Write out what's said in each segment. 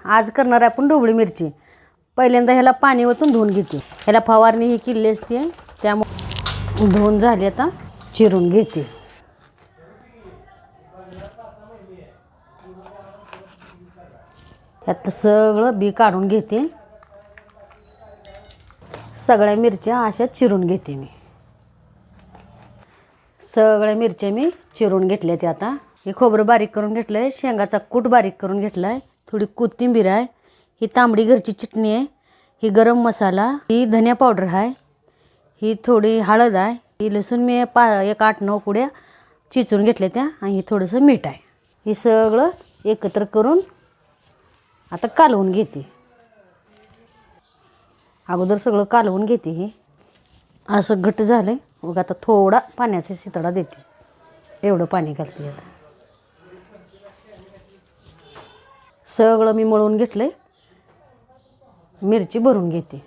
आज करणार आहे आपण ढोबळी मिरची। पहिल्यांदा ह्याला पाणी ओतून धुवून घेते। ह्याला फवारणी ही केली असते, त्यामुळे धुवून झाली, आता चिरून घेते। ह्यात सगळं बी काढून घेते। सगळ्या मिरच्या अशा चिरून घेते मी। सगळ्या मिरच्या मी चिरून घेतल्यात। आता हे खोबरं बारीक करून घेतलंय, शेंगाचा कूट बारीक करून घेतलाय, थोडी कोथिंबीर आहे, ही तांबडी घरची चटणी आहे, ही गरम मसाला, ही धनिया पावडर आहे, ही थोडी हळद आहे, ही लसूण मी एक 8-9 कुड्या चिचून घेतल्या त्या, आणि ही थोडंसं मीठ आहे। हे सगळं एकत्र करून आता कालवून घेते। अगोदर सगळं कालवून घेते। हे असं घट्ट झालं, मग आता थोडा पाण्याचा शितडा देते, एवढं पाणी घालते। आता सगळं मी मळून घेतलंय, मिरची भरून घेते।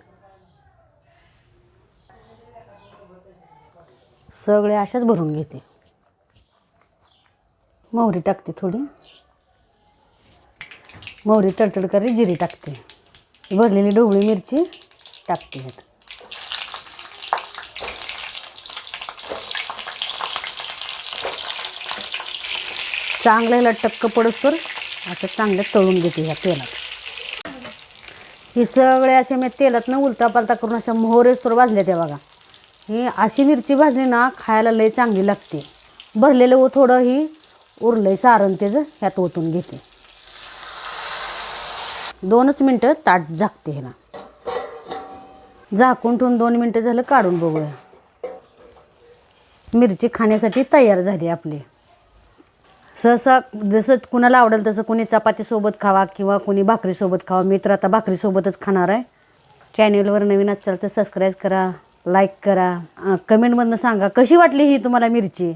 सगळे अशाच भरून घेते। मोहरी टाकते, थोडी मोहरी तडतड करी, जिरी टाकते, भरलेली ढोबळी मिरची टाकते। चांगलं ह्याला टक्क पडोसतर असं चांगलं तळून घेते ह्या तेलात। ही सगळे असे मी तेलातनं उलटा पालता करून अशा मोहरेस्तोर भाजल्या त्या बघा। ही अशी मिरची भाजली ना खायला लय चांगली लागते। भरलेलं थोडं ही उरलंय सारण त्याचं ह्यात ओतून घेते। 2च मिनटं ताट झाकते ह्याला, झाकून ठेवून 2 मिनटं झालं, काढून बघूया। मिरची खाण्यासाठी तयार झाली आपली। सहसा जसं कुणाला आवडेल तसं, कुणी चपातीसोबत खावा किंवा कुणी भाकरीसोबत खावा, मी तर आता भाकरीसोबतच खाणार आहे। चॅनलवर नवीन असाल तर सबस्क्राईब करा, लाईक करा, कमेंटमधनं सांगा कशी वाटली ही तुम्हाला मिरची।